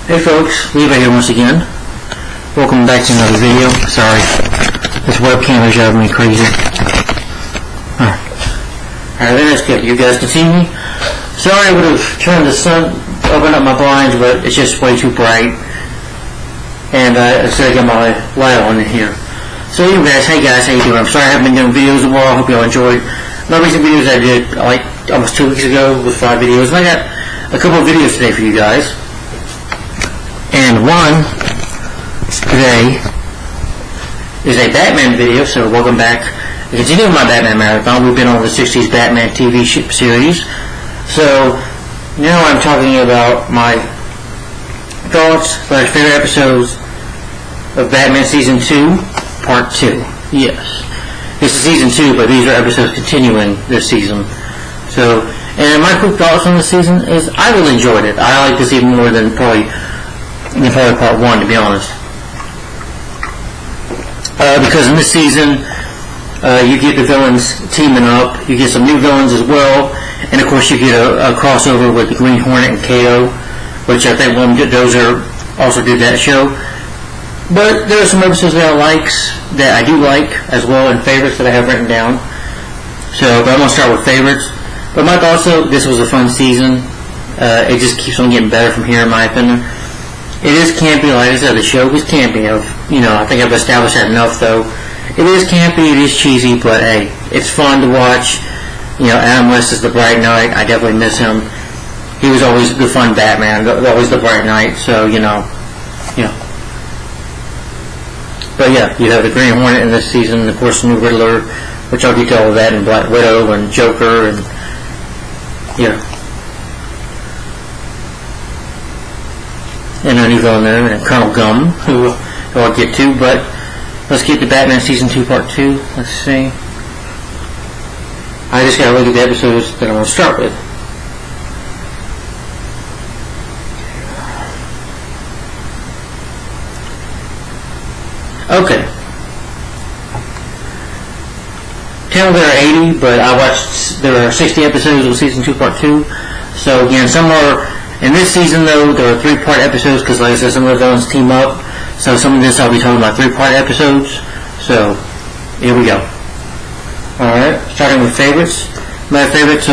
Hey folks, Levi here once again. Welcome back to another video. Sorry, this webcam is driving me crazy. Alright, that's good. You guys can see me? Sorry, I would have turned the sun, opened up my blinds, but it's just way too bright. And I started getting my light on in here. So you guys, hey guys, how you doing? I'm sorry I haven't been doing videos in a while. I hope you all enjoyed my recent videos I did like almost 2 weeks ago with 5 videos. And I got a couple of videos today for you guys. And one today is a Batman video, so welcome back. To continue my Batman marathon, we've been on the 60s Batman TV series. So now I'm talking about my thoughts / favorite episodes of Batman Season 2, Part 2. Yes. This is Season 2, but these are episodes continuing this season. So, and my quick thoughts on this season is I really enjoyed it. I like this even more than probably Part 1, to be honest. Because in this season, you get the villains teaming up, you get some new villains as well, and of course you get a crossover with the Green Hornet and KO, which I think those also did that show. But there are some episodes that I do like as well, and favorites that I have written down. So, but I'm going to start with favorites. But my thoughts, though, this was a fun season. It just keeps on getting better from here, in my opinion. It is campy, like I said, the show is campy. I think I've established that enough, though. It is campy, it is cheesy, but hey, it's fun to watch. Adam West is the Bright Knight. I definitely miss him. He was always the fun Batman, always the Bright Knight, so, But yeah, you have the Green Hornet in this season, and of course, the new Riddler, which I'll detail all that, and Black Widow, and Joker, and, and a new villain there, and Colonel Gum, who I'll get to, but let's get to Batman Season 2, Part 2. Let's see. I just gotta look at the episodes that I'm gonna start with. Okay. Technically there are 80, but there are 60 episodes of Season 2, Part 2. So again, in this season, though, there are 3-part episodes because, like I said, some of the villains team up. So some of this I'll be talking about 3-part episodes. So here we go. Alright, starting with favorites. My favorites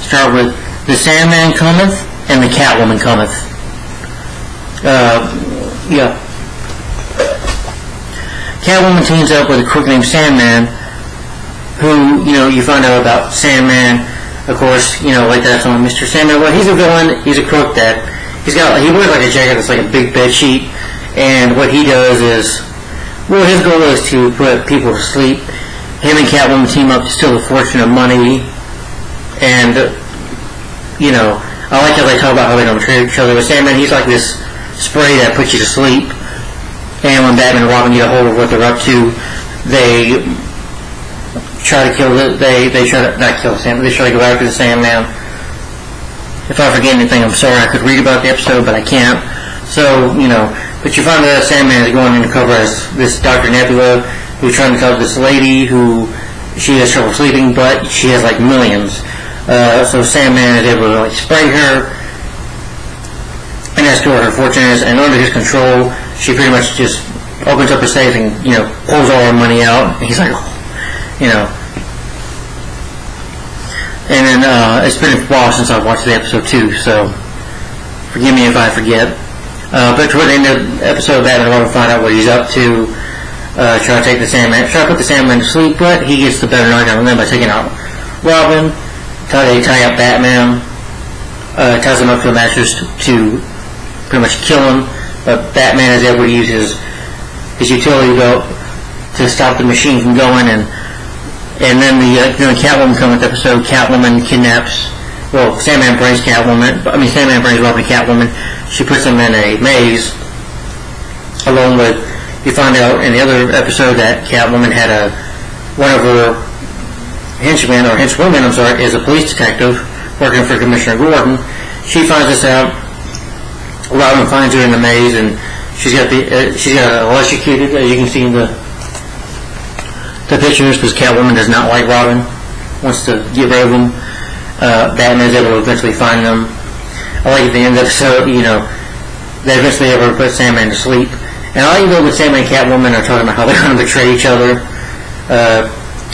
start with The Sandman Cometh and The Catwoman Cometh. Catwoman teams up with a crook named Sandman, who, you find out about Sandman. Of course, like that song, Mr. Sandman. Well, he's a villain. He's a crook that he wears like a jacket that's like a big bed sheet, and what he does is, his goal is to put people to sleep. Him and Catwoman team up to steal a fortune of money, and I like how they talk about how they don't treat each other. With Sandman, he's like this spray that puts you to sleep, and when Batman and Robin get a hold of what they're up to, they try to kill they try to not kill Sandman. They try to go after the Sandman. If I forget anything, I'm sorry. I could read about the episode, but I can't. So but you find that Sandman is going undercover as this Dr. Nebula, who's trying to cover this lady who she has trouble sleeping, but she has like millions. So Sandman is able to like spray her and ask her what her fortune is, and under his control, she pretty much just opens up her safe and pulls all her money out. And he's like, And then it's been a while since I've watched the episode 2, so forgive me if I forget. But toward the end of the episode, Batman and Robin find out what he's up to. Try to put the Sandman to sleep, but he gets the better knockdown on them by taking out Robin. They tie up Batman, ties him up to a mattress to pretty much kill him. But Batman is able to use his utility belt to stop the machine from going, and then the Catwoman comes with episode. Catwoman kidnaps. Sandman brings Sandman brings Robin to Catwoman. She puts him in a maze. Along with, you find out in the other episode that Catwoman had one of her henchwomen, is a police detective working for Commissioner Gordon. She finds this out. Robin finds her in the maze, and she's got electrocuted, as you can see in the pictures, because Catwoman does not like Robin, wants to get rid of him. Batman is able to eventually find them. I like at the end of the episode, they eventually ever put Sandman to sleep. And I like when Sandman and Catwoman are talking about how they're going to betray each other.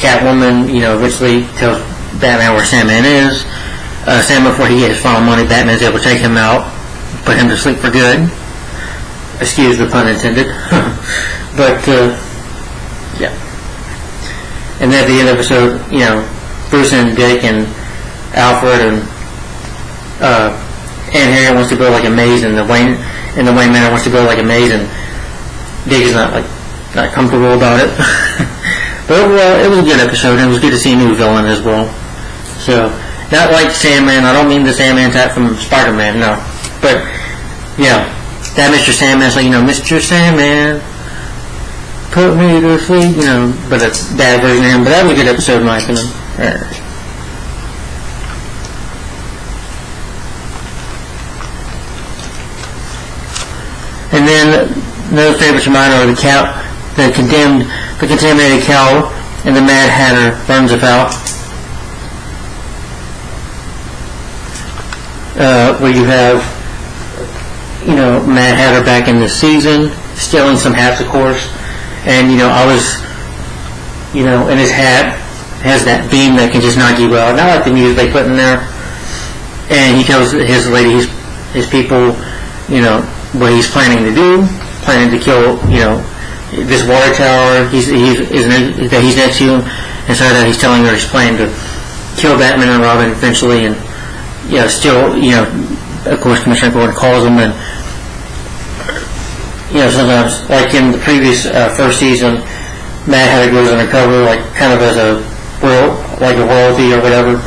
Catwoman, eventually tells Batman where Sandman is. Sandman, before he gets his final money, Batman's able to take him out, put him to sleep for good. Excuse the pun intended. But, yeah. And then at the end of the episode, Bruce and Dick and Alfred and Harry wants to build like a maze, and the Wayne Manor wants to build like a maze, and Dick is not comfortable about it. But overall, it was a good episode, and it was good to see a new villain as well. So, not like Sandman. I don't mean the Sandman type from Spider-Man, no. But, yeah, that Mr. Sandman's like, Mr. Sandman, put me to sleep, but it's a bad version of him. But that was a good episode in my opinion. And then another favorite of mine are the contaminated cow, and the Mad Hatter burns it out. Where you have, Mad Hatter back in this season, stealing some hats, of course, and I was, in his hat has that beam that can just knock you out. Not like the music they put in there. And he tells his lady, his people, what he's planning to do, planning to kill, this water tower that he's next to him, and so that he's telling her he's planning to kill Batman and Robin eventually, and still, of course, Commissioner Gordon calls him, and sometimes, like in the previous first season, Mad Hatter goes undercover, like kind of as a royalty or whatever,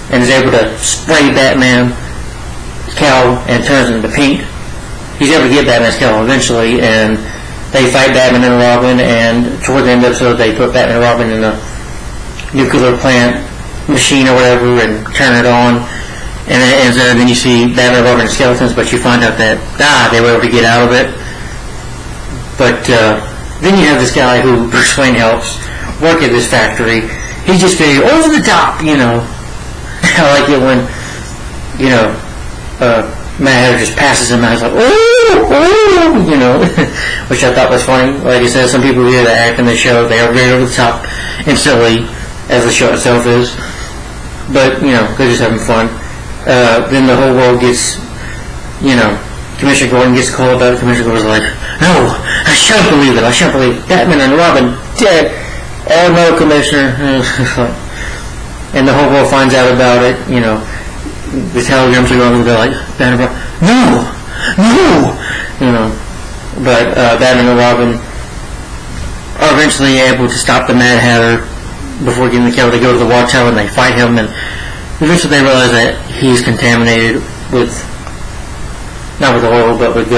and is able to spray Batman's cowl and turns it into paint. He's able to get Batman's cowl eventually, and they fight Batman and Robin, and toward the end of the episode, they put Batman and Robin in a nuclear plant machine or whatever and turn it on. And then you see Batman and Robin skeletons, but you find out that they were able to get out of it. But then you have this guy who Bruce Wayne helps work at this factory. He's just very over the top, I like it when, Mad Hatter just passes him out. He's like, which I thought was funny. Like I said, some people here that act in the show, they are very over the top and silly, as the show itself is. But, they're just having fun. Then the whole world gets, Commissioner Gordon gets called about it. Commissioner Gordon's like, no, I shan't believe it. I shan't believe Batman and Robin dead. Oh no, Commissioner. And the whole world finds out about it, the telegrams are going to be like, Batman and Robin, no! But Batman and Robin are eventually able to stop the Mad Hatter before getting the kill. They go to the watchtower and they fight him, and eventually they realize that he's contaminated with, not with oil, but with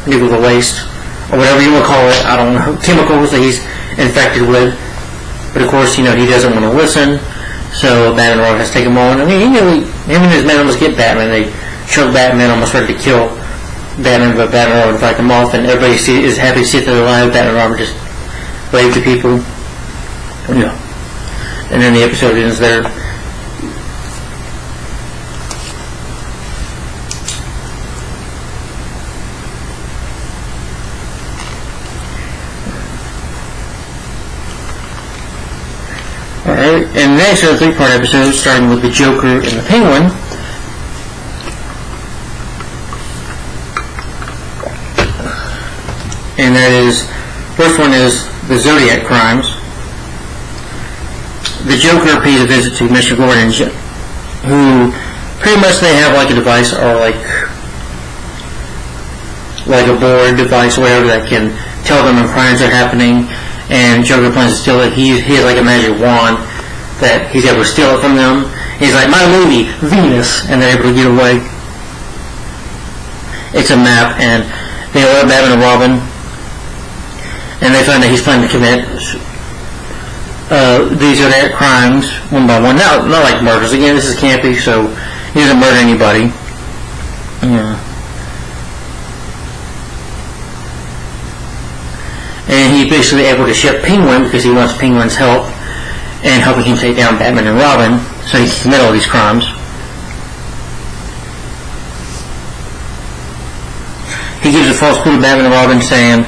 nuclear waste, or whatever you want to call it, I don't know, chemicals that he's infected with. But of course, he doesn't want to listen, so Batman and Robin has to take him on. I mean, him and his men almost get Batman. They choke Batman, almost ready to kill Batman, but Batman and Robin fight them off, and everybody is happy to see that they're alive. Batman and Robin just wave to people. And then the episode ends there. Alright, and next is a three-part episode, starting with the Joker and the Penguin. And that is, first one is the Zodiac crimes. The Joker pays a visit to Mr. Gordon, who pretty much they have like a device, or like a board device, whatever, that can tell them when crimes are happening. And Joker plans to steal it. He has like a magic wand that he's able to steal it from them. He's like, my lady, Venus, and they're able to get away. It's a map, and they alert Batman and Robin, and they find that he's planning to commit these other crimes one by one. Not like murders. Again, this is campy, so he doesn't murder anybody. And he's basically able to ship Penguin because he wants Penguin's help in helping him take down Batman and Robin so he can commit all these crimes. he gives a false clue to Batman and Robin saying,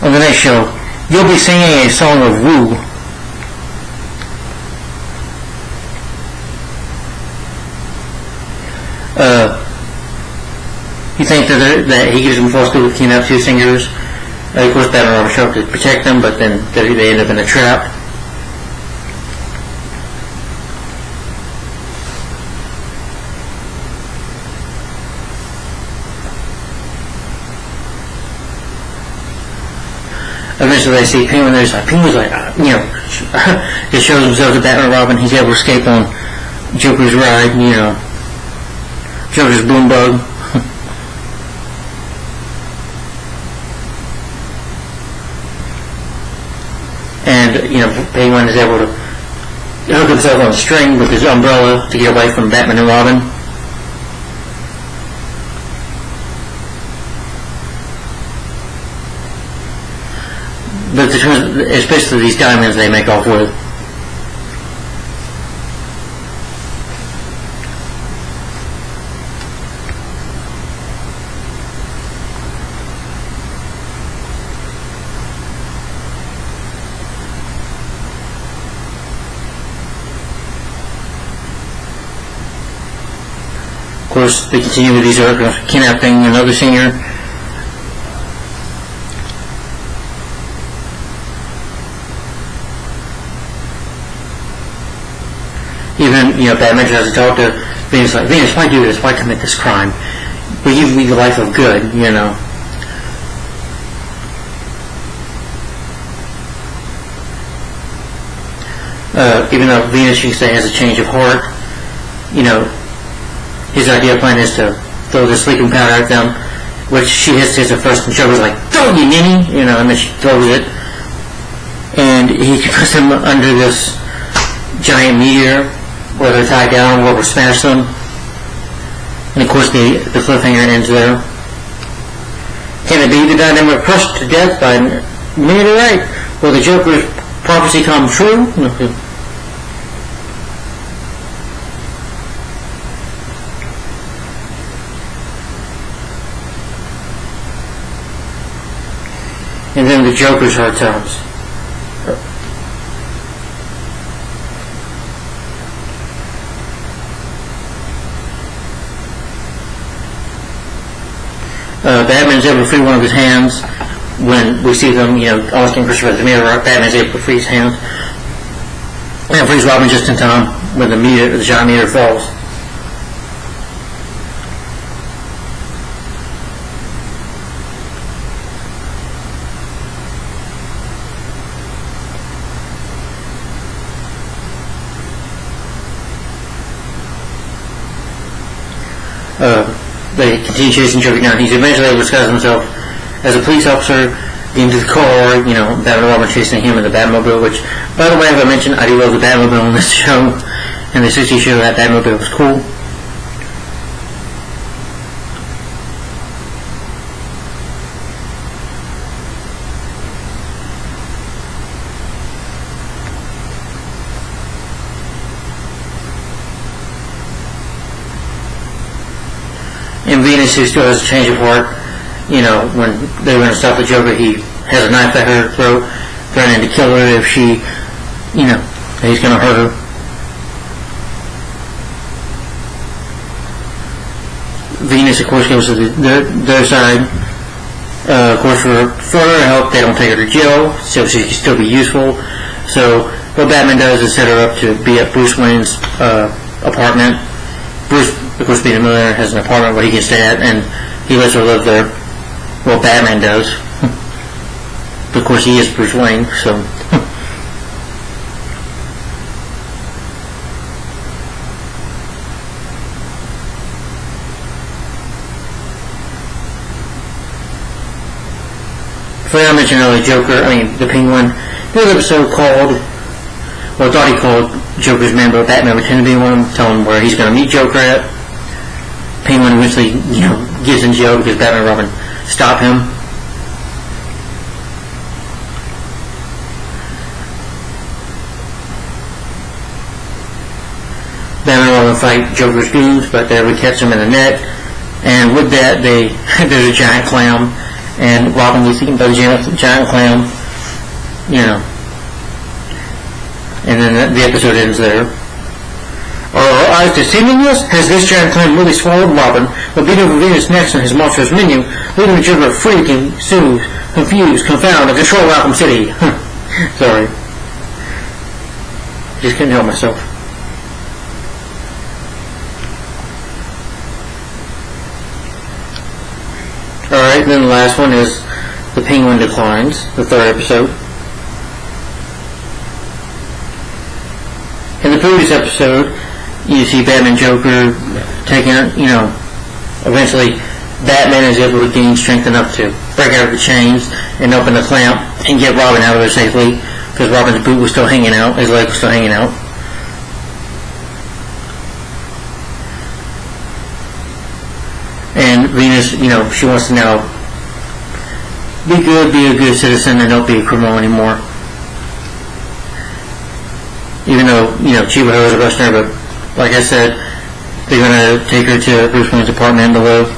on the next show, you'll be singing a song of woo. You think that he gives them a false clue to kidnap two singers. Of course, Batman and Robin show up to protect them, but then they end up in a trap. Eventually they see Penguin, Penguin's like, he shows himself to Batman and Robin, he's able to escape on Joker's ride, Joker's boom bug. And, Penguin is able to hook himself on a string with his umbrella to get away from Batman and Robin. But especially these diamonds they make off with. Of course, they continue with these kidnapping another singer. Even, Batman tries to talk to Venus, like, Venus, why do this? Why commit this crime? Will you lead a life of good, Even though Venus, you can say, has a change of heart, his idea of plan is to throw the sleeping powder at them, which she hits at first, and Joker's like, throw it, you ninny, and then she throws it. And he puts them under this giant meteor, where they're tied down, where we'll smash them. And of course the cliffhanger ends there. Can it be the dynamic crushed to death by a meteorite? Will the Joker's prophecy come true? And then the Joker's hard times. Batman's able to free one of his hands when we see them, Austin Christopher the mirror. Batman's able to free his hands and frees Robin just in time when the giant meteor falls. They continue chasing Joker down. He's eventually able to disguise himself as a police officer, into the car, Batman and Robin chasing him in the Batmobile, which, by the way, as I mentioned, I do love the Batmobile on this show. In the 60s show, that Batmobile was cool. And Venus, who still has a change of heart, when they were going to stop the Joker, he has a knife at her throat, threatening to kill her if she, he's going to hurt her. Venus, of course, goes to their side. Of course, for further help, they don't take her to jail, so she can still be useful. So what Batman does is set her up to be at Bruce Wayne's apartment. Bruce, of course, being a millionaire, has an apartment where he can stay at, and he lets her live there. Well, Batman does. Of course, he is Bruce Wayne, so. I mentioned earlier, the Penguin. There's an episode called, I thought he called Joker's Man, but Batman pretended to be one, telling him where he's going to meet Joker at. Penguin eventually, gets in jail because Batman and Robin stop him. Batman and Robin fight Joker's goons, but they would catch him in the net. And with that, there's a giant clam, and Robin gets eaten by the giant clam, and then the episode ends there. Are our eyes deceiving us? Has this giant clam really swallowed Robin? Will beat over Venus next on his monstrous menu, leaving the Joker freaking, soothe, confuse, confound, and control Rackham City? Sorry. Just couldn't help myself. Alright, then the last one is The Penguin Declines, the third episode. In the previous episode, you see Batman Joker taking, eventually Batman is able to gain strength enough to break out of the chains and open the clamp and get Robin out of there safely, because Robin's boot was still hanging out, his leg was still hanging out. And Venus, she wants to now be good, be a good citizen, and don't be a criminal anymore. Even though, Chiba is arresting her, but like I said, they're going to take her to Bruce Wayne's apartment to live.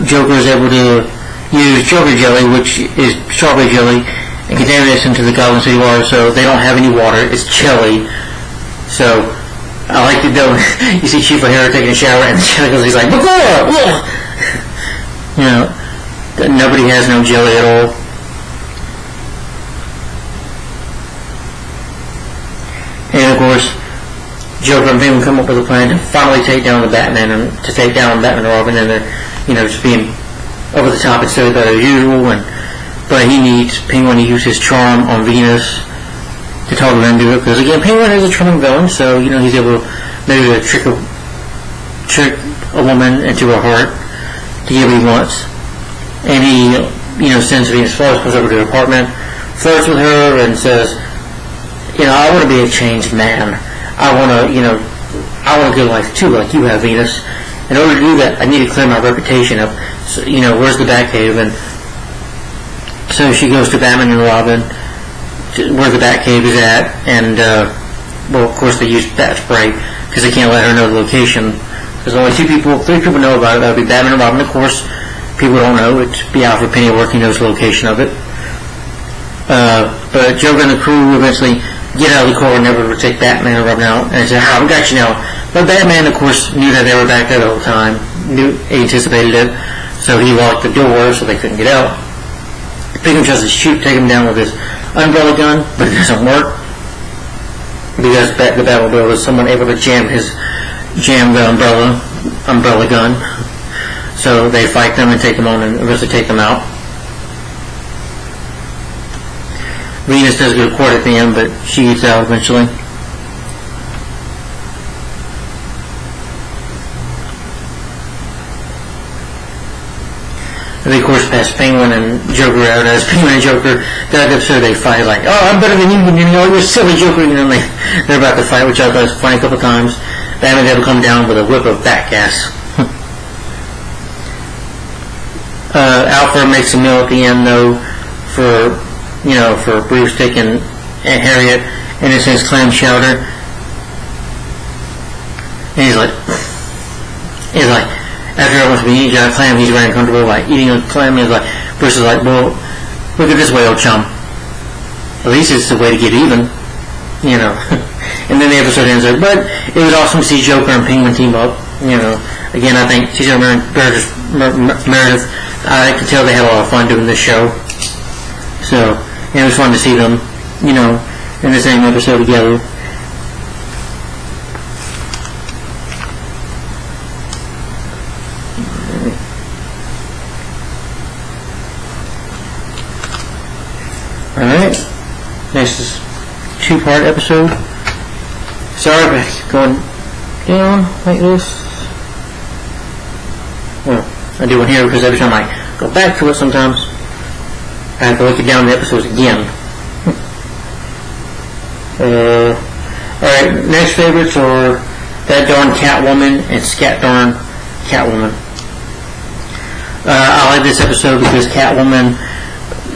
Joker is able to use Joker jelly, which is strawberry jelly, and contaminate this into the Gotham City water, so they don't have any water. It's chilly. So I like to know you see Chief O'Hara taking a shower, and he's like, nobody has no jelly at all. And of course, Joker and Penguin come up with a plan to finally take down the Batman and Robin, and they're just being over the top and silly as usual. But he needs Penguin to use his charm on Venus to totally undo it, because again, Penguin is a charming villain, so he's able maybe to trick a woman into her heart to get what he wants. And he sends Venus first, goes over to her apartment, flirts with her, and says, I want to be a changed man. I want a good life too, like you have, Venus. In order to do that, I need to clear my reputation up. So, where's the Batcave? And so she goes to Batman and Robin, where the Batcave is at, and of course they use bat spray because they can't let her know the location. There's only three people know about it. That would be Batman and Robin. Of course, people don't know. It'd be Alfred Pennyworth. He knows the location of it. But Joker and the crew eventually get out of the car and never take Batman and Robin out, and say, we got you now. But Batman, of course, knew that they were back there the whole time, anticipated it, so he locked the door so they couldn't get out. Penguin tries to take him down with his umbrella gun, but it doesn't work, because the Batmobile is someone able to jam the umbrella gun. So they fight them and take them on and eventually take them out. Venus does get caught at the end, but she gets out eventually. And they, of course, pass Penguin and Joker out. As Penguin and Joker, that episode, they fight like, I'm better than you, you're silly Joker. They're about to fight, which I thought was funny a couple times. Batman had to come down with a whip of bat gas. Alfred makes a meal at the end, though, for Bruce taking Aunt Harriet, and it says clam chowder. And he's like, after everyone's been eating a clam, he's very uncomfortable, like, eating a clam. He's like, Bruce is like, well, look at this way, old chum. At least it's the way to get even, And then the episode ends there. But it was awesome to see Joker and Penguin team up, Again, I think Cesar Meredith, I could tell they had a lot of fun doing this show. So, it was fun to see them, in the same episode together. Alright, next is two-part episode. Sorry, but I keep going down like this. Well, I do one here because every time I go back to it sometimes, I have to look it down the episodes again. Alright, next favorites are That Darn Catwoman and Scat Darn Catwoman. I like this episode because Catwoman,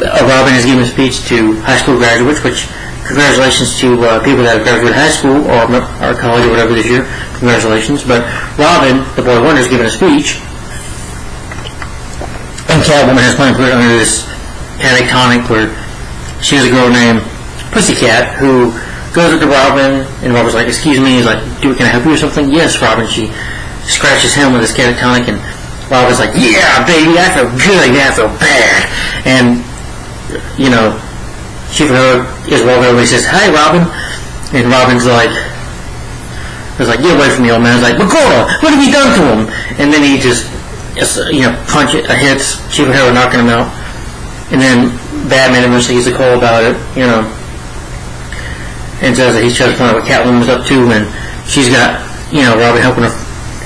Robin is giving a speech to high school graduates, which congratulations to people that have graduated high school or college or whatever this year. Congratulations. But Robin, the boy wonder, is giving a speech, and Catwoman has planned to put it under this catatonic where she has a girl named Pussycat who goes up to Robin, and Robin's like, excuse me, he's like, can I help you or something? Yes, Robin. She scratches him with this catatonic, and Robin's like, yeah, baby, I feel good, I feel bad. And, Chief of her is walking over, he says, hi, Robin. And Robin's like, get away from me, old man. He's like, Bakura, what have you done to him? And then he just hits Chief of her, knocking him out. And then Batman eventually gets a call about it, and says that he's trying to find out what Catwoman was up to, and she's got, Robin helping her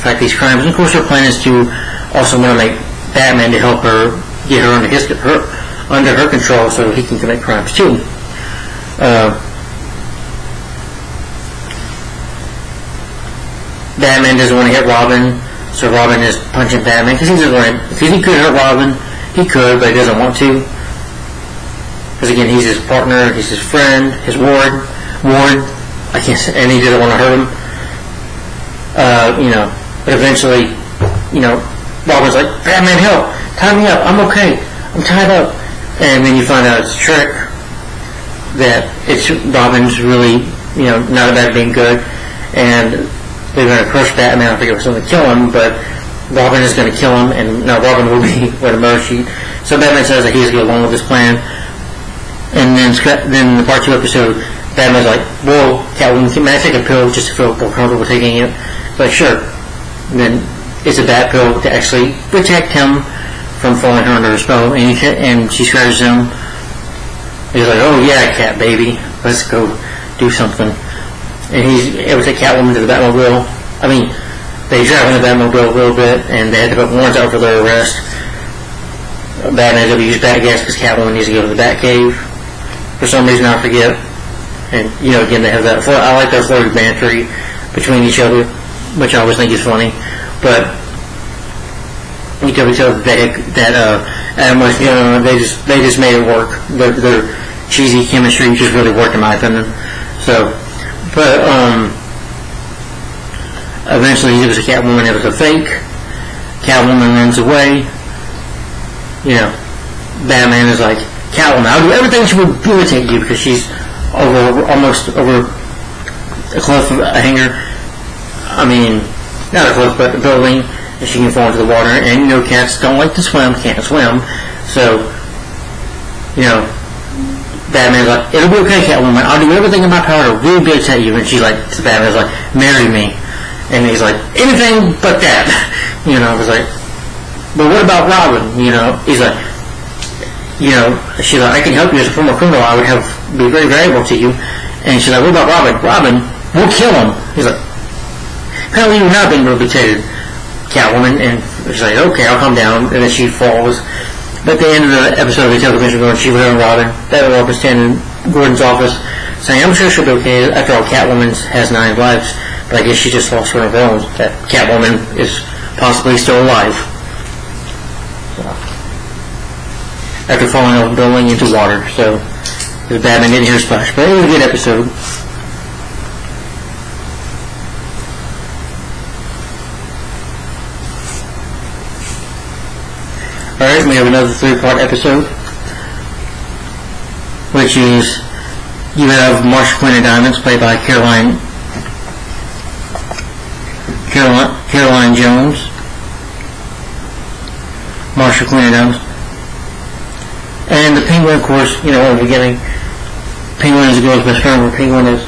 fight these crimes. And of course her plan is to also want to make Batman to help her, get her under her control so he can commit crimes too. Batman doesn't want to hit Robin, so Robin is punching Batman because he could hurt Robin, he could, but he doesn't want to. Because again, he's his partner, he's his friend, his ward, I can't say, and he doesn't want to hurt him. But eventually, Robin's like, Batman, help, tie me up, I'm okay, I'm tied up. And then you find out it's a trick, that it's Robin's really, not about being good, and they're going to crush Batman. I think it was something to kill him, but Robin is going to kill him, and now Robin will be with a murder sheet. So Batman says that he's going to go along with this plan. And then in the part 2 episode, Batman's like, whoa, Catwoman, can I take a pill just to feel more comfortable taking it? Like, sure. And then it's a bat pill to actually protect him from falling under her spell, and she scratches him. He's like, oh yeah, cat baby, let's go do something. And he's able to take Catwoman to the Batmobile. I mean, they drive in the Batmobile a little bit, and they had to put warrants out for their arrest. Batman's able to use Batgas because Catwoman needs to go to the Batcave. For some reason, I forget. And, again, they have that. I like their flirty banter between each other, which I always think is funny. But you can tell that Adam was, they just made it work. Their cheesy chemistry just really worked, in my opinion. So, but eventually it was a Catwoman. It was a fake. Catwoman runs away. Batman is like, Catwoman, I'll do everything to rehabilitate you because she's almost over a cliff, a hangar. I mean, not a cliff, but a building, and she can fall into the water. And cats don't like to swim, can't swim. So, Batman's like, it'll be okay, Catwoman. I'll do everything in my power to rehabilitate you. And she's like, Batman's like, marry me. And he's like, anything but that. I was like, but what about Robin? He's like, she's like, I can help you as a former criminal. I would be very valuable to you. And she's like, what about Robin? Robin, we'll kill him. He's like, apparently you're not being rehabilitated, Catwoman. And she's like, okay, I'll calm down. And then she falls. But at the end of the episode, they tell the commissioner going, she was and Robin. That was standing in Gordon's office saying, I'm sure she'll be okay. After all, Catwoman has 9 lives. But I guess she just lost one of her own. That Catwoman is possibly still alive. After falling off a building into water. So, the Batman didn't hear a splash. But it was a good episode. Alright, we have another 3-part episode, which is, you have Marsha Quinn of Diamonds, played by Caroline Jones. Marsha Quinn of Diamonds. And the Penguin, of course, in the beginning, Penguin is the girl's best friend, where Penguin is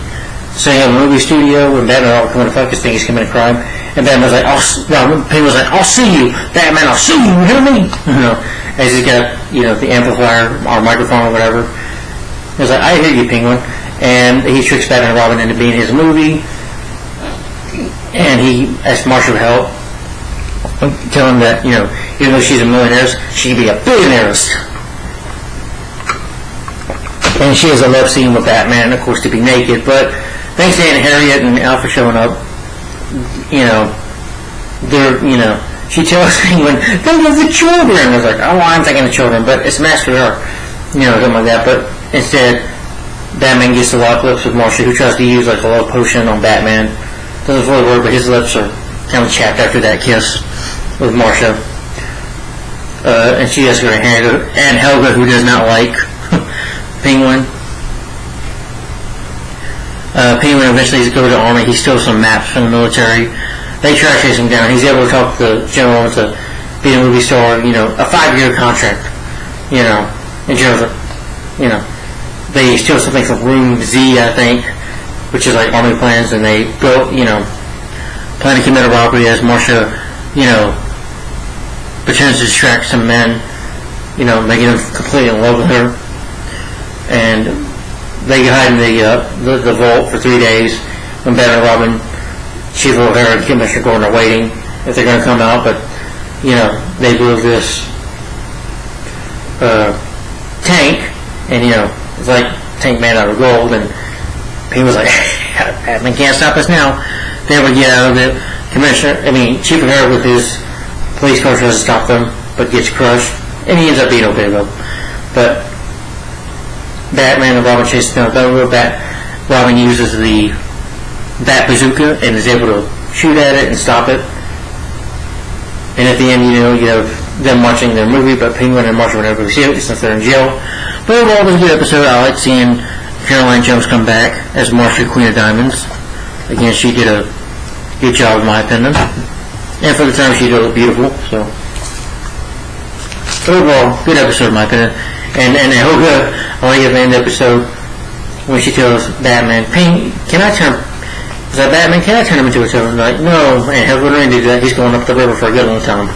setting up a movie studio, and Batman all coming to fuck his thing, he's committing a crime. And Batman's like, Penguin's like, I'll see you, Batman, I'll see you, you hear me? As he's got, the amplifier, or microphone, or whatever. He's like, I hear you, Penguin. And he tricks Batman and Robin into being his movie. And he asks Marsha for help. Tell him that, even though she's a millionaire, she can be a billionaire. And she has a love scene with Batman, of course, to be naked. But thanks to Aunt Harriet and Alfred showing up, she tells Penguin, think of the children. I was like, oh, I'm thinking of children, but it's Master Dark, something like that. But instead, Batman gets to lock lips with Marcia, who tries to use like a love potion on Batman. Doesn't fully work, but his lips are kind of chapped after that kiss with Marcia. And she asks her to and Helga, who does not like Penguin. Penguin eventually goes to the army. He steals some maps from the military. They try to chase him down. He's able to talk to the general into being a movie star. A 5-year contract. And general's like, they steal something from Room Z, I think, which is like army plans, and they go, plan to commit a robbery as Marcia, pretends to distract some men, making them completely in love with her. And they hide in the vault for 3 days when Batman and Robin, Chief O'Hara, and Commissioner Gordon are waiting if they're going to come out, but, they build this tank, and, it's like tank made out of gold, and he was like, Batman can't stop us now. They would get out of it. Chief O'Hara with his police car tries to stop them, but gets crushed, and he ends up being okay though. But Batman and Robin chase down Batmobile. Robin uses the Bat Bazooka and is able to shoot at it and stop it. And at the end, you have them watching their movie, but Penguin and Marcia will never see it since they're in jail. But overall, it was a good episode. I like seeing Caroline Jones come back as Marcia, Queen of Diamonds. Again, she did a good job, in my opinion. And for the time, she did look beautiful. So overall, good episode, in my opinion. And I like at the end of the episode when she tells Batman, can I turn him into a toad? Like, no, man, how would I do that? He's going up the river for a good long time.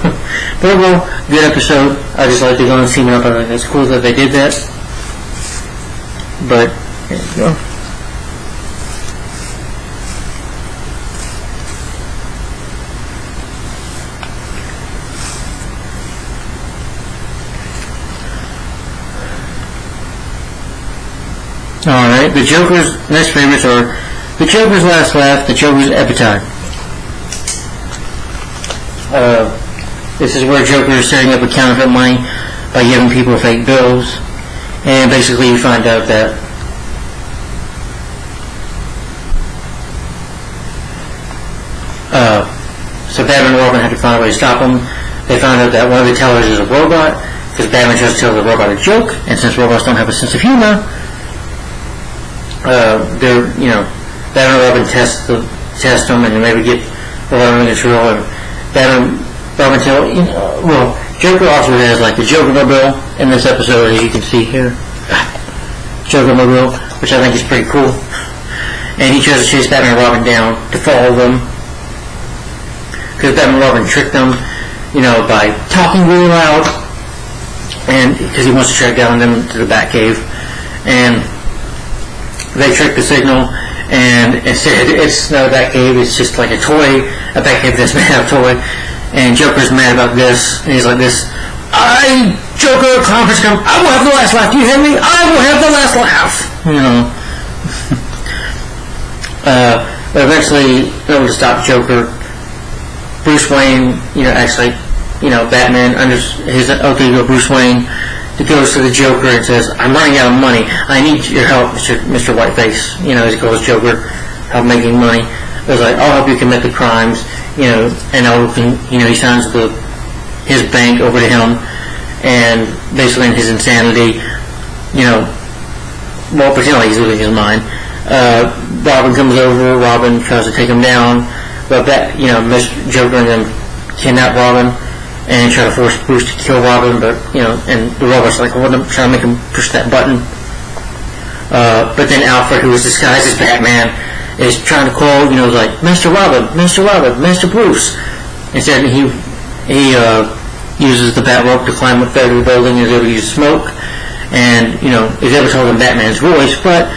But overall, good episode. I just like to go and team up. I think it's cool that they did that. But, there you go. Alright, the Joker's next favorites are the Joker's Last Laugh, the Joker's Epitaph. This is where Joker is setting up a counterfeit money by giving people fake bills. And basically you find out that so Batman and Robin had to find a way to stop him. They found out that one of the tellers is a robot, because Batman tries to tell the robot a joke, and since robots don't have a sense of humor, Batman and Robin test them and maybe get Robin under control, and Robin tell, Joker also has like the Joker Mobile in this episode, as you can see here. Joker Mobile, which I think is pretty cool. And he tries to chase Batman and Robin down to follow them, because Batman and Robin tricked them, by talking really loud, and because he wants to track down them to the Batcave, and they trick the signal, and instead it's not a Batcave, it's just like a toy, a Batcave that's made out of toy, and Joker's mad about this, and he's like this, Joker, conference come, I will have the last laugh, do you hear me? I will have the last laugh, but eventually, able to stop Joker. Bruce Wayne, Batman, under his alter ego Bruce Wayne, he goes to the Joker and says, I'm running out of money. I need your help, Mr. Whiteface. As he calls Joker, help making money. It was like, I'll help you commit the crimes, and he signs his bank over to him, and basically in his insanity, pretend like he's losing his mind. Robin comes over, Robin tries to take him down, but Joker and them kidnap Robin and try to force Bruce to kill Robin, but and the robot's like, trying to make him push that button. But then Alfred, who is disguised as Batman, is trying to call, like, Mr. Robin, Mr. Bruce. Instead, he uses the bat rope to climb up there to the building, is able to use smoke, and is able to tell them Batman's voice, but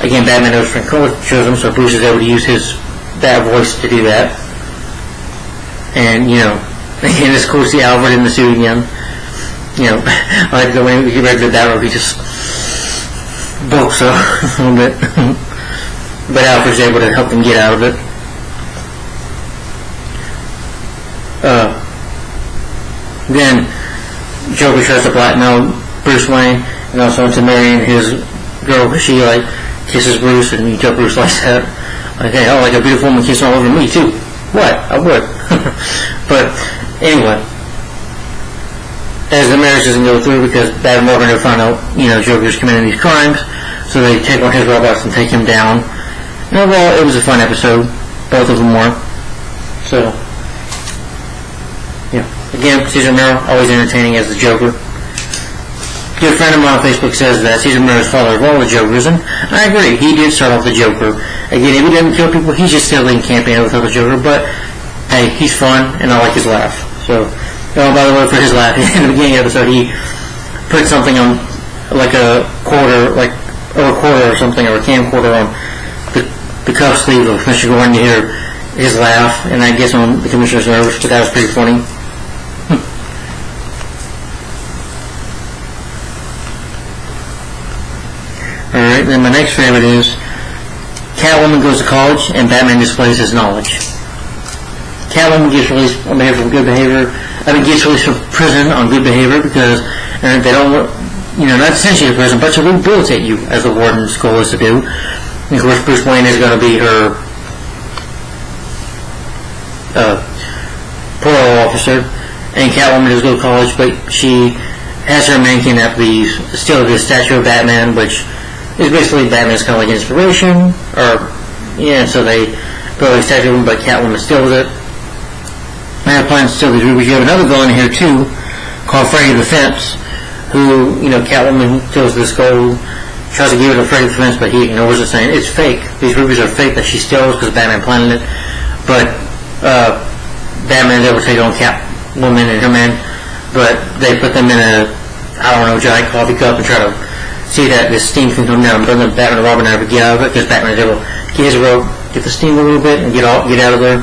again, Batman knows Frank shows him, so Bruce is able to use his bat voice to do that. And and it's cool to see Alfred in the suit again. I like the way he read the bat rope, he just bulks up a little bit. But Alfred's able to help them get out of it. Then Joker tries to blackmail Bruce Wayne and also into marrying his girl, she like kisses Bruce, and you tell Bruce likes that. Like, hey, I like a beautiful woman kissing all over me too. What? I would. But anyway, as the marriage doesn't go through because Batman and Robin never find out, Joker's committing these crimes, so they take on his robots and take him down. And overall, it was a fun episode. Both of them were. So, yeah. Again, Cesar Romero, always entertaining as the Joker. A good friend of mine on Facebook says that Cesar Romero is father of all the Jokers, and I agree. He did start off the Joker. Again, if he doesn't kill people, he's just silly and camping out with the Joker, but hey, he's fun, and I like his laugh. So, by the way, for his laugh, in the beginning of the episode, he put something on, like a quarter, or something, or a camcorder on the cuff sleeve of Commissioner Gordon. You hear his laugh, and that gets on the Commissioner's nerves, but that was pretty funny. Alright, then my next favorite is Catwoman goes to college and Batman displays his knowledge. Catwoman gets released on behalf of good behavior. Gets released from prison on good behavior because they don't, not send you to prison, but to rehabilitate you, as the warden's goal is to do. And of course, Bruce Wayne is going to be her parole officer, and Catwoman does go to college, but she has her man kidnap steal the statue of Batman, which is basically Batman's kind of like inspiration, so they build a statue of him, but Catwoman steals it. I have plans to steal these rubies. You have another villain here too, called Freddy the Fence, who, Catwoman steals this gold, tries to give it to Freddy the Fence, but he ignores it, saying it's fake. These rubies are fake that she steals because Batman planted it. But Batman is able to take on Catwoman and her men, but they put them in a, giant coffee cup and try to see that the steam can come down, but then Batman and Robin never get out of it because Batman is able to get his rope, get the steam a little bit, and get out of there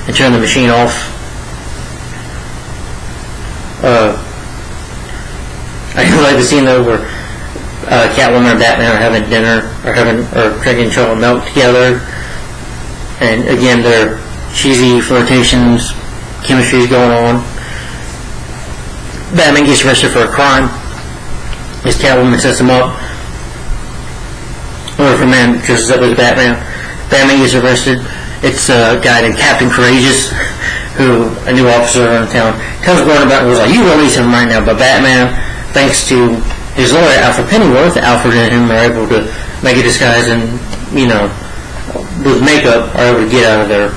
and turn the machine off. I like the scene though where Catwoman and Batman are having dinner or drinking chocolate milk together, and again their cheesy flirtations, chemistry is going on. Batman gets arrested for a crime. His Catwoman sets him up. Or if a man dresses up as Batman, Batman gets arrested. It's a guy named Captain Courageous, who, a new officer in town, tells Gordon about it and was like, you release him right now. But Batman, thanks to his lawyer, Alfred Pennyworth, Alfred and him are able to make a disguise and, with makeup, are able to get out of there.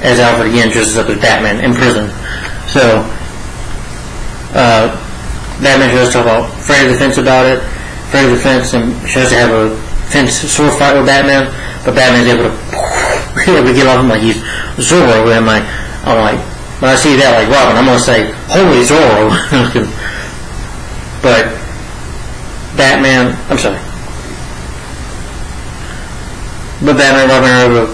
As Alfred again dresses up as Batman in prison. So, Batman tries to talk about Freddy the Fence about it. Freddy the Fence and tries to have a fence sword fight with Batman, but Batman's able to get off him like he's Zorro. And I'm like, when I see that, like Robin, I'm gonna say, holy Zorro. But Batman and Robin are able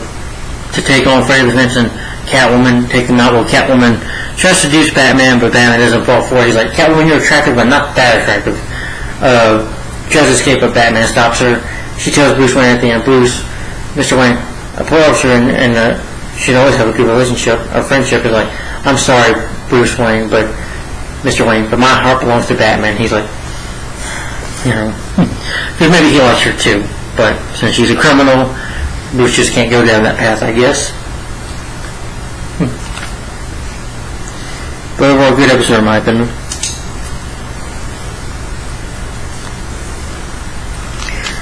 to take on Freddy the Fence and Catwoman, take them out. Well, Catwoman tries to seduce Batman, but Batman doesn't fall for it. He's like, Catwoman, you're attractive, but not that attractive. Tries to escape, but Batman stops her. She tells Bruce Wayne at the end, Bruce, Mr. Wayne, a parole officer and should always have a good relationship, a friendship. Is like, I'm sorry, Bruce Wayne, but Mr. Wayne, but my heart belongs to Batman. He's like, because maybe he likes her too, but since she's a criminal, Bruce just can't go down that path, I guess. But overall, good episode in my opinion.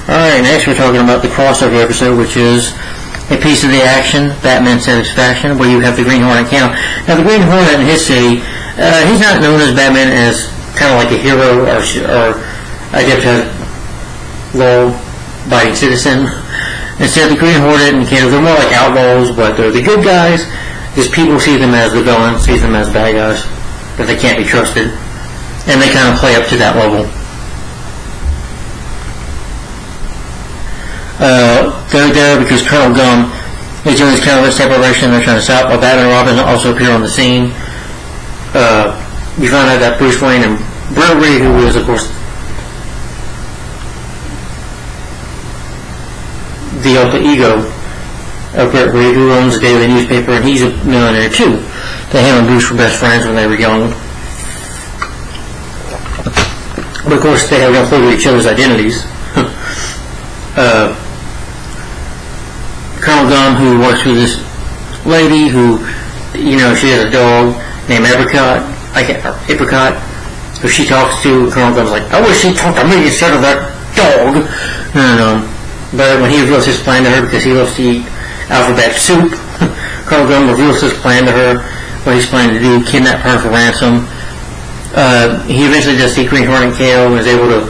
Alright, next we're talking about the crossover episode, which is a piece of the action, Batman Satisfaction, where you have the Green Hornet count. Now, the Green Hornet in his city, he's not known as Batman as kind of like a hero or I guess a law-abiding citizen. Instead, the Green Hornet and Kato, they're more like outlaws, but they're the good guys, because people see them as the villains, see them as bad guys, but they can't be trusted. And they kind of play up to that level. They're there because Colonel Gum is doing this kind of separation they're trying to stop, while Batman and Robin also appear on the scene. We found out that Bruce Wayne and Brett Reed, who is, of course, the alter ego of Brett Reed, who owns a daily newspaper, and he's a millionaire too. They him and Bruce were best friends when they were young. But of course, they have no clue each other's identities. Colonel Gum, who works with this lady who, she has a dog named Apricot, who she talks to. Colonel Gum's like, I wish she talked to me instead of that dog. But when he reveals his plan to her, because he loves to eat alphabet soup, Colonel Gum reveals his plan to her, what he's planning to do, kidnap her for ransom. He eventually does see Green Hornet Kato and is able to,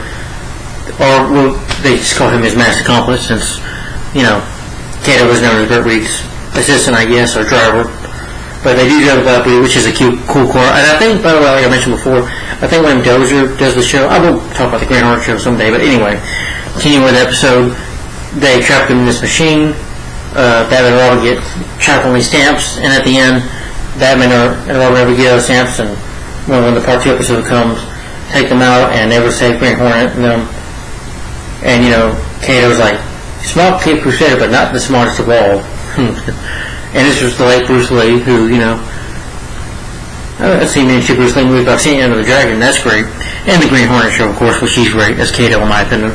they just call him his master accomplice, since, Kato was known as Burt Reed's assistant, I guess, or driver. But they do joke about Blue, which is a cool car. And I think, by the way, like I mentioned before, I think when Dozier does the show, I will talk about the Green Hornet show someday, but anyway, continuing with the episode, they trap him in this machine. Batman and Robin get trapped on these stamps, and at the end, Batman and Robin ever get those stamps, and when the Part 2 episode comes, take them out, and never save Green Hornet and them. And, Kato's like, smart kid Crusader, but not the smartest of all. And this was the late Bruce Lee, who, I've seen many Bruce Lee movies, but I've seen Enter the Dragon, that's great. And the Green Hornet show, of course, which he's great as Kato, in my opinion.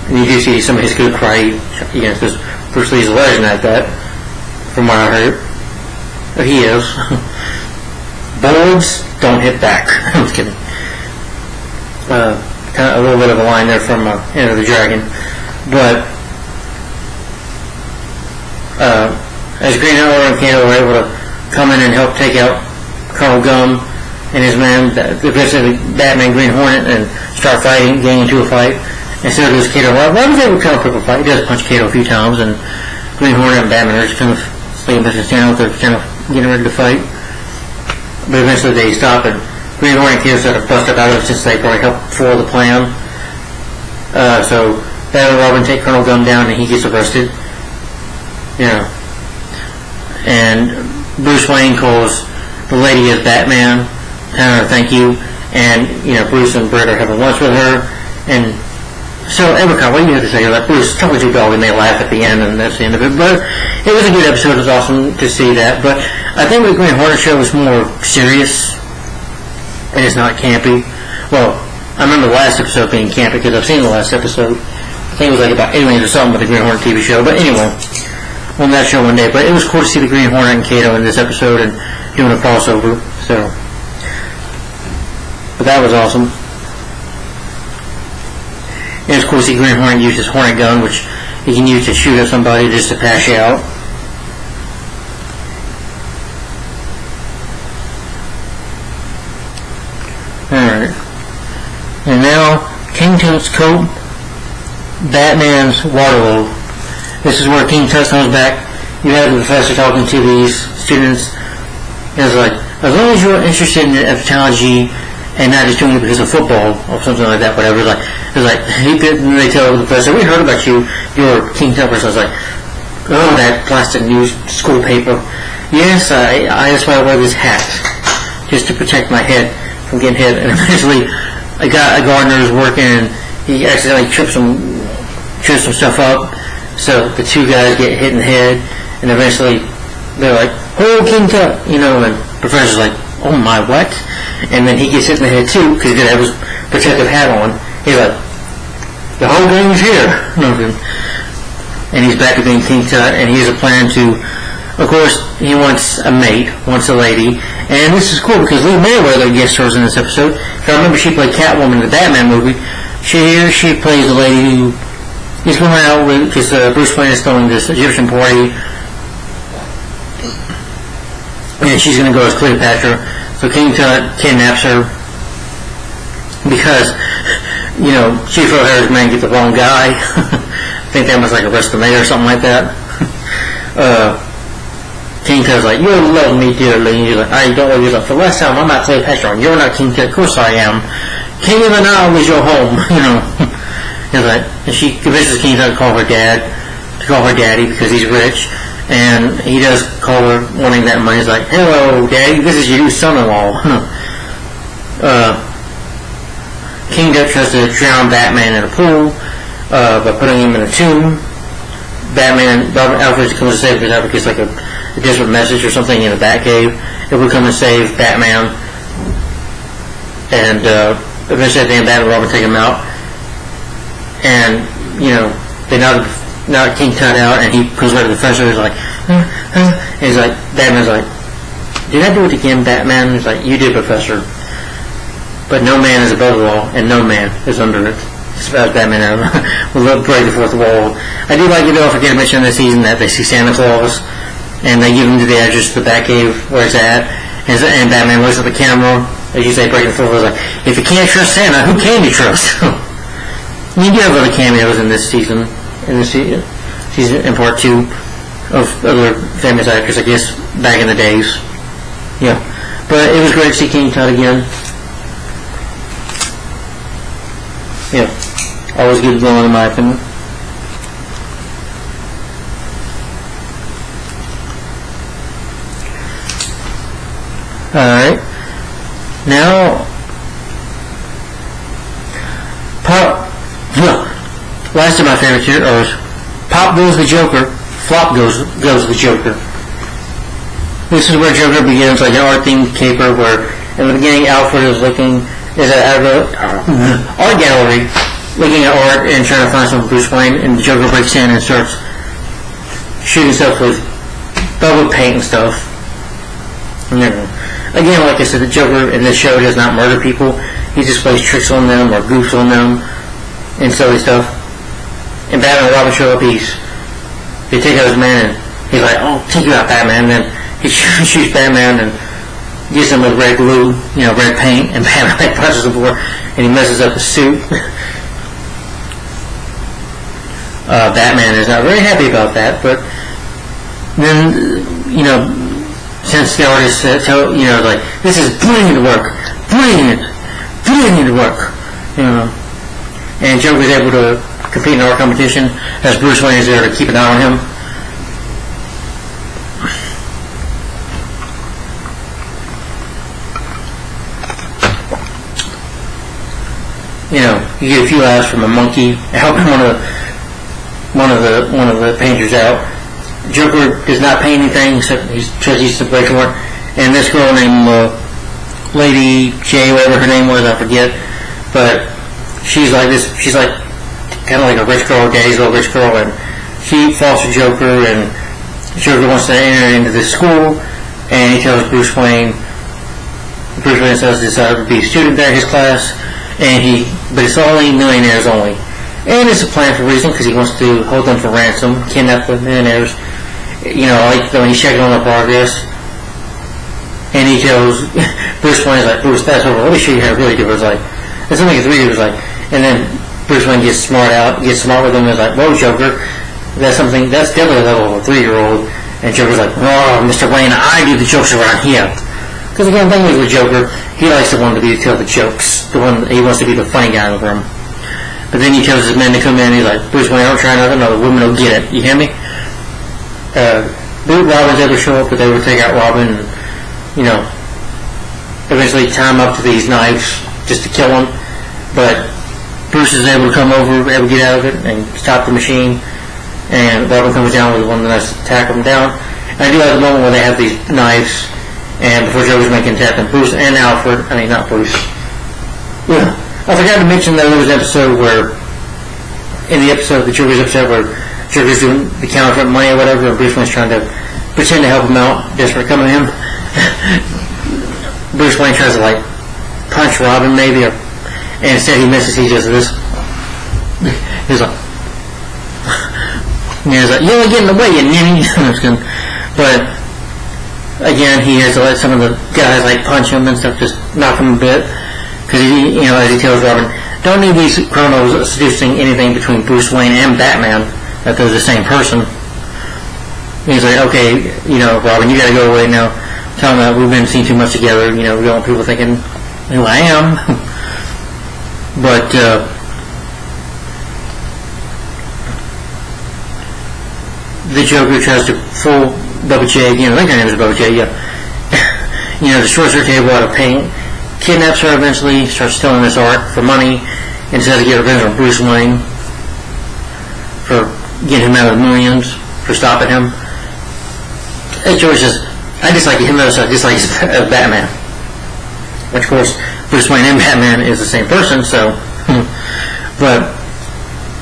And you do see some of his good cry, because Bruce Lee's a legend at that, from what I heard. But he is. Boards don't hit back. I'm just kidding. Kind of a little bit of a line there from Enter the Dragon. But as Green Hornet and Kato were able to come in and help take out Colonel Gum and his men, eventually Batman, Green Hornet, and start fighting, getting into a fight. Instead of this Kato, well, was able to kind of quick a fight. He does punch Kato a few times, and Green Hornet and Batman are just kind of sleeping at the stand, they're kind of getting ready to fight. But eventually they stop, and Green Hornet and Kato sort of bust up out of it, since they probably helped foil the plan. So Batman and Robin take Colonel Gum down, and he gets arrested. And Bruce Wayne calls the lady as Batman, telling her thank you, and Bruce and Britt are having lunch with her, and so Apricot, what do you have to say? Like, Bruce, talk with your dog, and they laugh at the end, and that's the end of it. But it was a good episode. It was awesome to see that. But I think the Green Hornet show was more serious, and it's not campy. Well, I remember the last episode being campy, because I've seen the last episode. I think it was like about aliens or something with the Green Hornet TV show. But anyway, on that show one day. But it was cool to see the Green Hornet and Kato in this episode and doing a crossover. So, but that was awesome. And of course, the Green Hornet used his Hornet gun, which he can use to shoot at somebody just to pass you out. Alright. And now, King Tut's coat, Batman's Waterloo. This is where King Tut comes back. You have the professor talking to these students. And it's like, as long as you're interested in Egyptology and not just doing it because of football or something like that, whatever. It's like they tell the professor, we heard about you, you're King Tupper. So I was like, oh, that plastic news school paper. Yes, that's why I wear this hat, just to protect my head from getting hit. And eventually, a gardener is working, and he accidentally trips some stuff up. So the two guys get hit in the head, and eventually they're like, oh, King Tut, and the professor's like, oh my, what? And then he gets hit in the head too, because he didn't have his protective hat on. He's like, the whole gang's here. And he's back to being King Tut, and he has a plan to, of course, he wants a mate, wants a lady. And this is cool, because Lee Mayweather guest stars in this episode. If I remember, she played Catwoman in the Batman movie. She plays a lady who he's going out with, because Bruce Wayne is throwing this Egyptian party, and she's going to go as Cleopatra. So King Tut kidnaps her because, Chief O'Hara's men get the wrong guy. I think that was like a WrestleMania or something like that. King Tut's like, you'll love me dearly. And he's like, I don't love you. For the last time, I'm not Cleopatra. You're not King Tut. Of course I am. King of the Nile is your home. He's like, and she convinces King Tut to call her daddy because he's rich. And he does call her, wanting that money. He's like, hello, Daddy, this is your new son-in-law. King Tut tries to drown Batman in a pool by putting him in a tomb. Alfred comes to save him because it's like a desperate message or something in the Batcave. It will come and save Batman. And eventually at the end, Batman and Robin take him out, and they knock King Tut out, and he goes right to the professor. He's like, and he's like, Batman's like, did I do it again, Batman? He's like, you did, Professor. But no man is above the law, and no man is under it. As far as Batman will break the fourth wall. I do like it, though, I forget to mention this season that they see Santa Claus, and they give him to the address to the Batcave where it's at, and Batman looks at the camera, as you say, breaking the fourth wall. Like, if you can't trust Santa, who can you trust? You do have other cameos in this season, in part 2, of other famous actors, I guess, back in the days. Yeah. But it was great to see King Tut again. Yeah. Always good villain, in my opinion. Alright. Now, last of my favorites here are Pop goes the Joker, Flop goes the Joker. This is where Joker begins, like an art-themed caper, where in the beginning Alfred is at an art gallery, looking at art and trying to find some Bruce Wayne, and Joker breaks in and starts shooting stuff with bubble paint and stuff. Again, like I said, the Joker in this show does not murder people. He just plays tricks on them or goofs on them and silly stuff. And Batman and Robin show up, they take out his man, and he's like, oh, take you out, Batman. And then he shoots Batman and gets him with red glue, red paint, and Batman punches him for, and he messes up his suit. Batman is not very happy about that, but then, since the artist said, like, this is brilliant work, brilliant work, and Joker's able to compete in our competition as Bruce Wayne is there to keep an eye on him. You get a few laughs from a monkey helping one of the painters out. Joker does not paint anything except he tries to use the break work. And this girl named Lady J, whatever her name was, I forget, but she's like kind of like a rich girl, Daddy's little rich girl, and she falls for Joker, and Joker wants to enter into this school, and he tells Bruce Wayne says he decided to be a student there in his class, but it's only millionaires only. And it's a plan for a reason, because he wants to hold them for ransom, kidnap the millionaires, like when he's checking on their progress. And he tells Bruce Wayne's like, Bruce, that's over. Let me show you how to really do it. It's like, it's something like 3 years, like, and then Bruce Wayne gets smart with him, and is like, whoa, Joker, that's definitely a level of a 3-year-old. And Joker's like, oh, Mr. Wayne, I do the jokes around here. Because again, the thing is with Joker, he likes the one to tell the jokes. He wants to be the funny guy in the room. But then he tells his men to come in, and he's like, Bruce Wayne, don't try nothing, no, the women will get it. You hear me? Robin's able to show up, but they would take out Robin, and, eventually tie him up to these knives just to kill him. But Bruce is able to come over, able to get out of it, and stop the machine. And Robin comes down with one of the knives to attack him down. And I do like the moment where they have these knives, and before Joker's making attack on Bruce and Alfred, not Bruce. Yeah. I forgot to mention that there was an episode the Joker's episode, where Joker's doing the counterfeit money or whatever, and Bruce Wayne's trying to pretend to help him out, desperate coming to him. Bruce Wayne tries to, punch Robin, maybe, and instead he misses, he does this. He's like, you only get in the way, you ninny. But, again, he has to let some of the guys, punch him and stuff, just knock him a bit. Because, as he tells Robin, don't need these criminals seducing anything between Bruce Wayne and Batman, that they're the same person. And he's like, okay, Robin, you gotta go away now. Tell him that we've been seeing too much together, we don't want people thinking who I am. But, the Joker tries to fool Bubba J again. I think her name is Bubba J, yeah. Destroys her table out of paint, kidnaps her eventually, starts stealing this art for money, and decides to get revenge on Bruce Wayne for getting him out of the millions, for stopping him. And George says, I dislike him, I dislike Batman. Which, of course, Bruce Wayne and Batman is the same person, so. But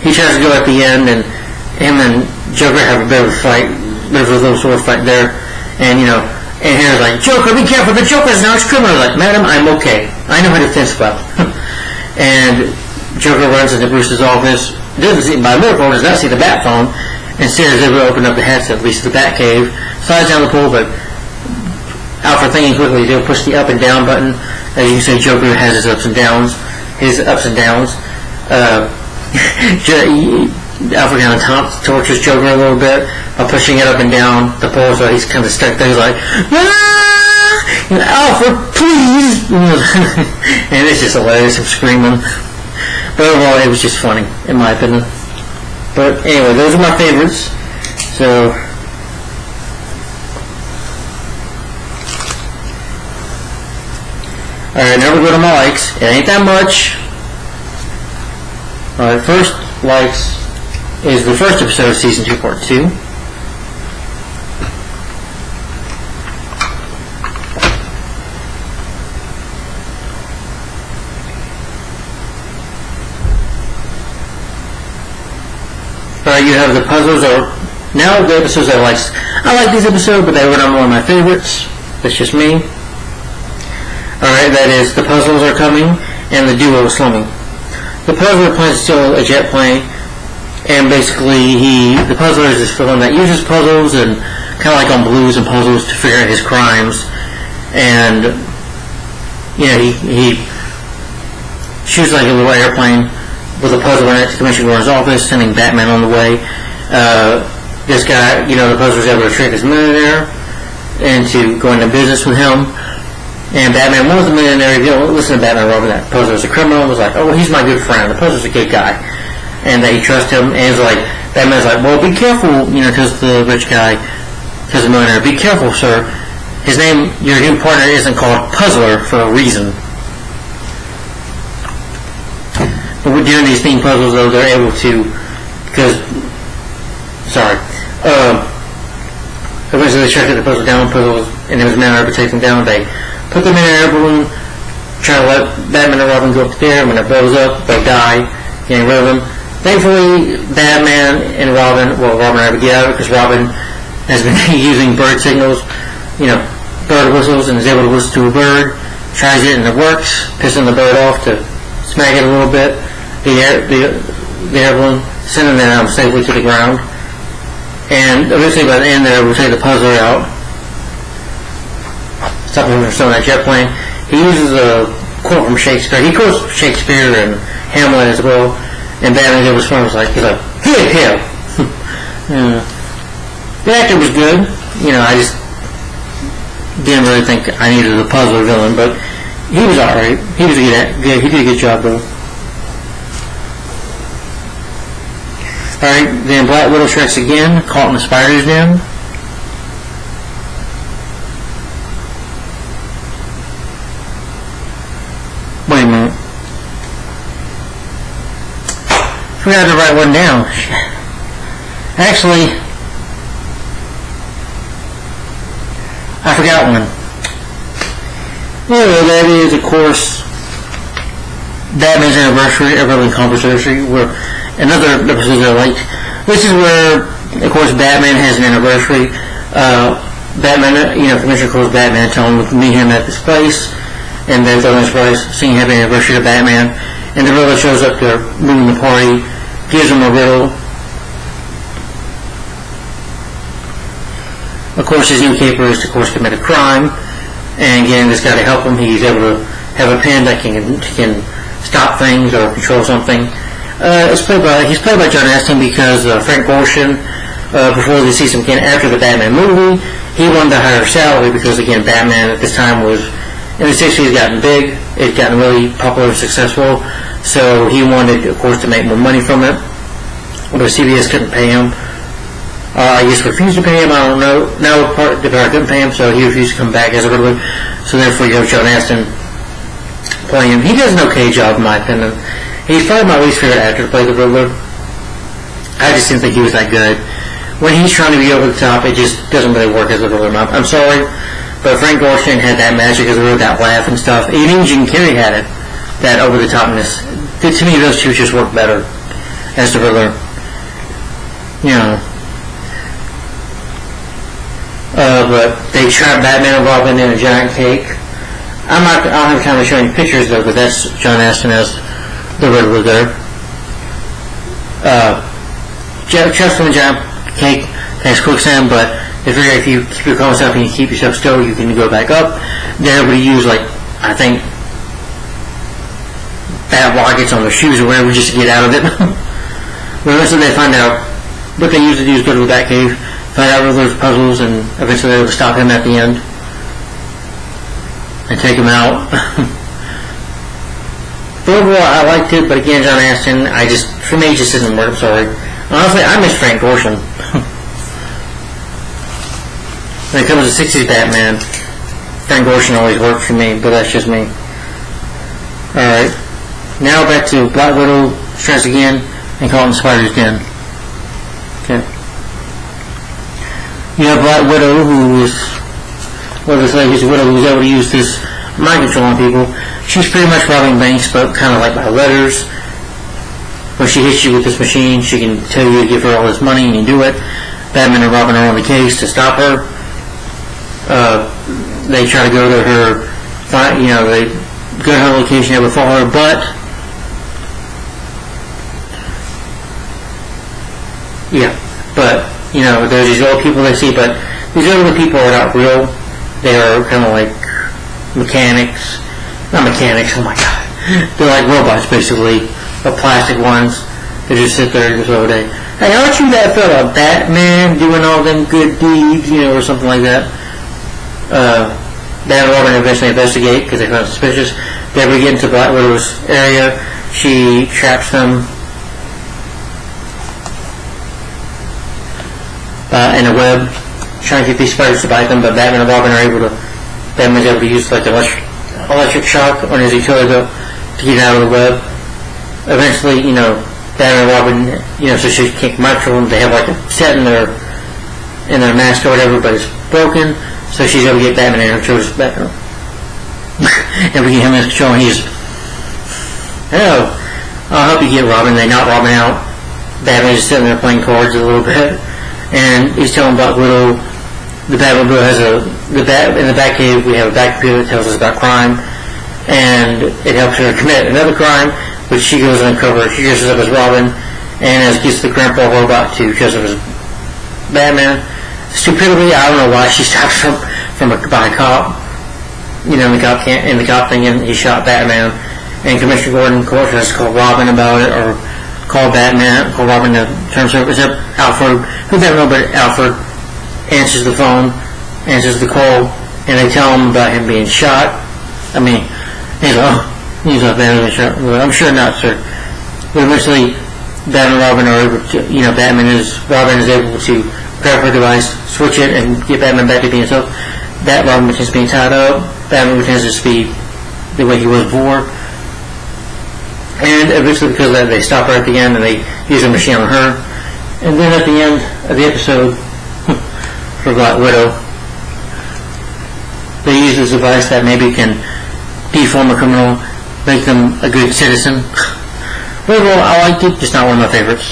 he tries to go at the end, and him and Joker have a bit of a fight. There's a little sword fight there, and and Harry's like, Joker, be careful, the Joker's an arch criminal. Like, madam, I'm okay. I know how to fence well. And Joker runs into Bruce's office, doesn't see, by miracle, does not see the bat phone, instead is able to open up the hatch that leads to the bat cave, slides down the pool, but Alfred thinking quickly, he'll push the up and down button. As you can see, Joker has his ups and downs. Alfred kind of tortures Joker a little bit by pushing it up and down the pole, so he's kind of stuck there. He's like, Alfred, please! And it's just hilarious, him screaming. But overall, it was just funny, in my opinion. But anyway, those are my favorites. So, alright, now we go to my likes. It ain't that much. Alright, first likes is the first episode of Season 2, Part 2. Alright, you have the puzzles, or now the episodes I like. I like these episodes, but they were not one of my favorites. That's just me. Alright, that is, the puzzles are coming, and the duo is slumming. The puzzler plans to steal a jet plane, and basically the puzzler is this villain that uses puzzles, and kind of like on Blues and Puzzles, to figure out his crimes. And, he shoots like a little airplane with a puzzle in it to Commissioner Gordon's office, sending Batman on the way. This guy, the puzzler's able to trick his millionaire into going into business with him. And Batman was a millionaire. Listen to Batman Robin, that puzzler's a criminal. Was like, oh, well, he's my good friend. The puzzler's a good guy. And that he trusts him. And Batman's like, well, be careful, because the rich guy, because the millionaire, be careful, sir. His name, your new partner, isn't called Puzzler for a reason. But we're doing these theme puzzles, though, they're able to, eventually they try to get the puzzle down, and there was a man able to take them down. They put them in an air balloon, try to let Batman and Robin go up there. When it blows up, they die, getting rid of them. Thankfully, Batman and Robin are able to get out of it, because Robin has been using bird signals, bird whistles, and is able to whistle to a bird, tries it and it works, pissing the bird off to smack it a little bit. The air balloon, sending them safely to the ground. And eventually by the end there, we'll take the puzzler out, stop him from stealing that jet plane. He uses a quote from Shakespeare. He quotes Shakespeare and Hamlet as well. And Batman was funny. He's like, him. The actor was good. I just didn't really think I needed a puzzler villain, but he was alright. He was good. He did a good job though. Alright, then Black Widow strikes again, caught in the spider's den. Wait a minute. Forgot to write one down. Actually, I forgot one. Yeah, that is, of course, Batman's anniversary, Everly Conversation, where another episode I liked. This is where, of course, Batman has an anniversary. Batman, Commissioner calls Batman, telling him to meet him at this place, and they're throwing a surprise, singing happy anniversary to Batman. And the Riddler shows up there, moving the party, gives him a riddle. Of course, his new caper is to, commit a crime, and getting this guy to help him. He's able to have a pen that can stop things or control something. He's played by John Astin, because Frank Gorshin, before the season began, after the Batman movie, he wanted a higher salary because, again, Batman at this time was, in the 60s, gotten big. It gotten really popular and successful. So he wanted, of course, to make more money from it. But CBS couldn't pay him. I guess refused to pay him, I don't know. Now the power couldn't pay him, so he refused to come back as a Riddler. So therefore you have John Astin playing him. He does an okay job, in my opinion. He's probably my least favorite actor to play the Riddler. I just didn't think he was that good. When he's trying to be over the top, it just doesn't really work as a Riddler. I'm sorry, But Frank Gorshin had that magic as well, that laugh and stuff. Even Jim Carrey had it, that over-the-topness. To me, those two just work better as the Riddler. But they trapped Batman and Robin in a giant cake. I don't have time to show any pictures though, but that's John Astin as the Riddler there. Trapped in a giant cake, thanks quicksand, but if you keep your calm up and you keep yourself still, you can go back up. Then everybody use, like, I think, bat rockets on their shoes or whatever just to get out of it. But eventually they find out what they usually do is go to the Batcave, find out Riddler's puzzles, and eventually they're able to stop him at the end and take him out. But overall, I liked it, but again, John Astin, for me, it just didn't work. I'm sorry. Honestly, I miss Frank Gorshin. When it comes to 60s Batman, Frank Gorshin always worked for me, but that's just me. Alright. Now back to Black Widow, stress again, and call it Spider's Den. Okay. You have Black Widow, who is, who's a widow who's able to use this mind control on people. She's pretty much robbing banks, but kind of like by letters. When she hits you with this machine, she can tell you to give her all this money, and you do it. Batman and Robin are on the case to stop her. They try to go to her, they go to her location, never follow her, but there's these old people they see, but these older people are not real. They are kind of like mechanics. Not mechanics, oh my god. They're like robots, basically, or plastic ones. They just sit there just all day. Hey, aren't you that fella, Batman, doing all them good deeds, or something like that? Batman and Robin eventually investigate because they find suspicious. They ever get into Black Widow's area, she traps them in a web, trying to get these spiders to bite them, but Batman and Robin Batman's able to use like electric shock on his utility to get out of the web. Eventually, Batman and Robin, so she can't come after them. They have like a set in their mask or whatever, but it's broken, so she's able to get Batman in her control back. And we get him in control, and he's, I'll help you get Robin. They knock Robin out. Batman's just sitting there playing cards a little bit, and he's telling Black Widow, the Batmobile has in the Batcave we have a Bat computer that tells us about crime, and it helps her commit another crime, which she goes uncover. She dresses up as Robin, and gets the Grandpa robot to dress up as Batman. Stupidly, I don't know why she stops by a cop, in the cop thing, and he shot Batman. And Commissioner Gordon, of course, has to call Robin about it, or call Robin to turn service up. Alfred, who doesn't know, but Alfred answers the phone, answers the call, and they tell him about him being shot. I mean, he's like, Batman being shot. Well, I'm sure not, sir. But eventually, Batman and Robin are able to, Robin is able to grab her device, switch it, and get Batman back to being himself. Robin pretends to be tied up. Batman pretends to be the way he was before. And eventually, because of that, they stop her at the end, and they use a machine on her. And then at the end of the episode, for Black Widow, they use this device that maybe can deform a criminal, make them a good citizen. Overall, I liked it, just not one of my favorites.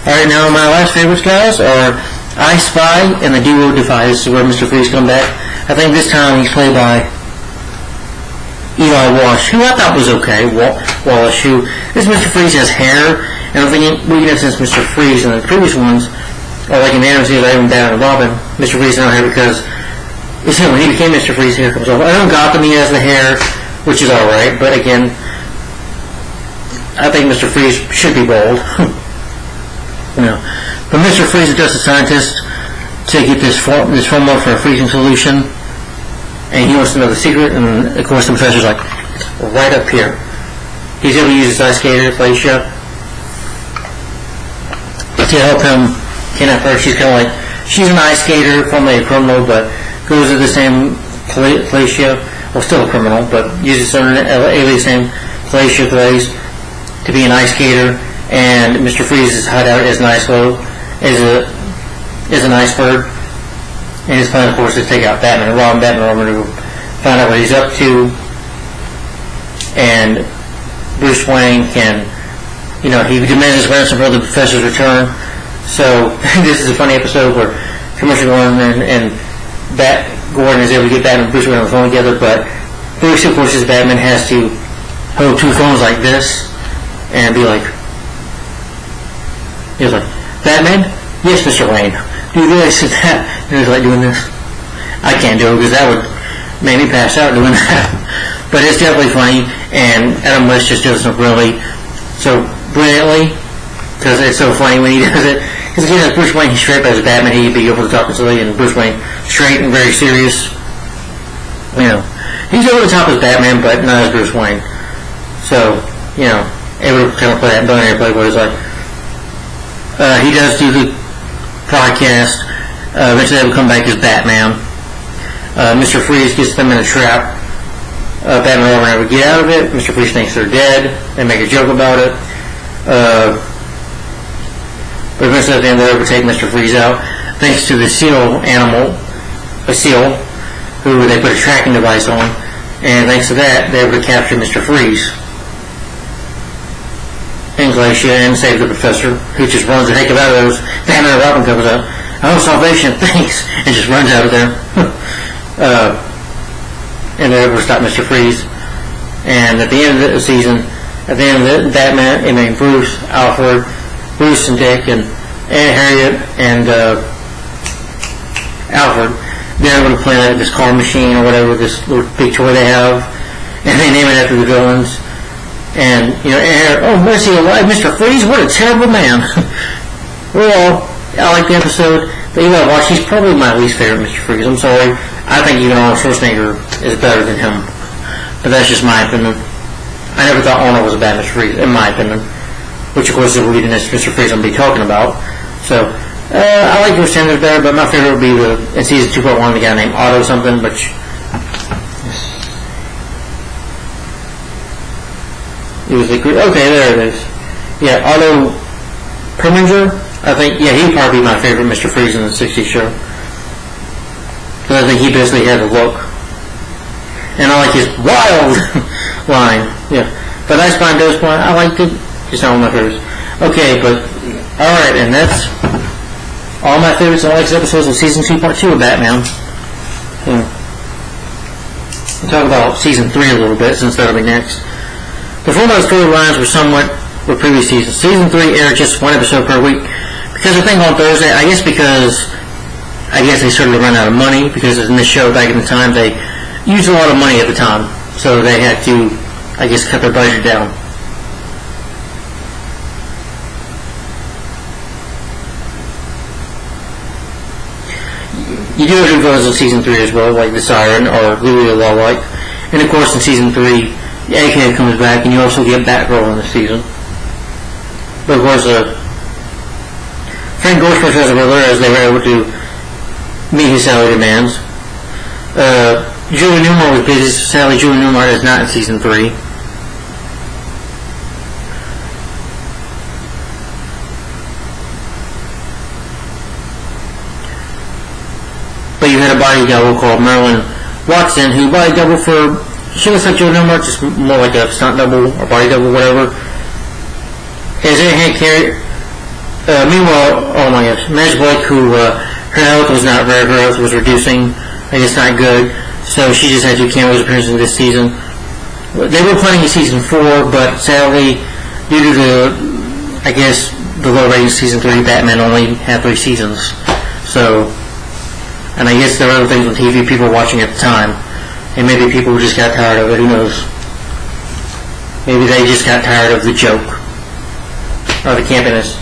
Alright, now my last favorites, guys, are I Spy and the Duo Defy. This is where Mr. Freeze come back. I think this time he's played by Eli Wallace, who I thought was okay. Wallace, who, this Mr. Freeze has hair, and I'm thinking, since Mr. Freeze and the previous ones are like in the Animal Series, Batman and Robin, Mr. Freeze no hair because, when he became Mr. Freeze, hair comes off. I know Gotham, he has the hair, which is alright, but again, I think Mr. Freeze should be bald. But Mr. Freeze is just a scientist to get this formula for a freezing solution, and he wants to know the secret, and of course the professor's like, right up here. He's able to use his ice skater, Felicia, to help him kidnap her. She's kind of like, she's an ice skater, formerly a criminal, but goes to the same Felicia, well, still a criminal, but uses some alias name, Felicia Glaze, to be an ice skater, and Mr. Freeze's hideout is an iceberg. And his plan, of course, is to take out Batman and Robin. To find out what he's up to, and Bruce Wayne can, he demands his ransom for the Professor's return. So this is a funny episode where Commissioner Gordon and Gordon is able to get Batman and Bruce Wayne on the phone together, but Bruce, of course, as Batman, has to hold two phones like this and be like, he's like, Batman? Yes, Mr. Wayne. Do this and that. And he's like doing this. I can't do it because that would make me pass out doing that. But it's definitely funny, and Adam West just does it so brilliantly, because it's so funny when he does it. Because again, as Bruce Wayne, he's straight as Batman, he'd be over the top and silly, and Bruce Wayne straight and very serious. He's over the top as Batman, but not as Bruce Wayne. So, able to kind of play that billionaire play where he's like, he does do the podcast. Eventually they will come back as Batman. Mr. Freeze gets them in a trap. Batman and Robin never get out of it. Mr. Freeze thinks they're dead. They make a joke about it. But eventually at the end they overtake Mr. Freeze out thanks to the seal animal, a seal, who they put a tracking device on. And thanks to that, they're able to capture Mr. Freeze and Glacier and save the Professor, who just runs the heck out of those. Batman and Robin comes out. Oh, salvation, thanks, and just runs out of there. And they're able to stop Mr. Freeze. And at the end of the season, Batman, Bruce, Alfred, Bruce and Dick, and Harriet, and Alfred, they're able to play like this car machine or whatever, this little big toy they have, and they name it after the villains. And, oh, mercy alive, Mr. Freeze, what a terrible man. Well, I like the episode, but you gotta watch, he's probably my least favorite Mr. Freeze. I'm sorry. I think even Arnold Schwarzenegger is better than him. But that's just my opinion. I never thought Arnold was a bad Mr. Freeze, in my opinion. Which, of course, is the leading Mr. Freeze I'm going to be talking about. So, I like Bruce Sanders better, but my favorite would be in season 2.1, the guy named Otto something, which... He was like, okay, there it is. Yeah, Otto Preminger, I think, he'd probably be my favorite Mr. Freeze in the 60s show. Because I think he basically had a look. And I like his wild line. Yeah. But I Spine, Dose Spine, I liked it. It's not one of my favorites. Okay, but, alright, and that's all my favorites and likes episodes of Season 2, Part 2 of Batman. We'll talk about Season 3 a little bit, since that'll be next. The format storylines were somewhat with previous seasons. Season 3 aired just one episode per week. Because I think on Thursday, I guess they started to run out of money, because in this show back in the time, they used a lot of money at the time. So they had to, I guess, cut their budget down. You do have new villains in Season 3 as well, like the Siren or Louis the Lawlike. And of course in Season 3, AK comes back, and you also get Batgirl in the season. But of course, Frank Gorsberg as a Riddler, as they were able to meet his salary demands. Julie Newmar was busy, so sadly Julie Newmar is not in Season 3. But you had a body double called Marilyn Watson, who body double for... She looks like Joe Newmar, just more like a stunt double or body double, whatever. As it had carried. Meanwhile, oh my gosh, Madge Blake, who her health was not very, her health was reducing. I guess not good. So she just had 2 cameos appearances this season. They were planning a Season 4, but sadly, due to the, I guess, the low rating Season 3, Batman only had 3 seasons. So, and I guess there were other things on TV people were watching at the time. And maybe people just got tired of it, who knows. Maybe they just got tired of the joke. Or the campiness.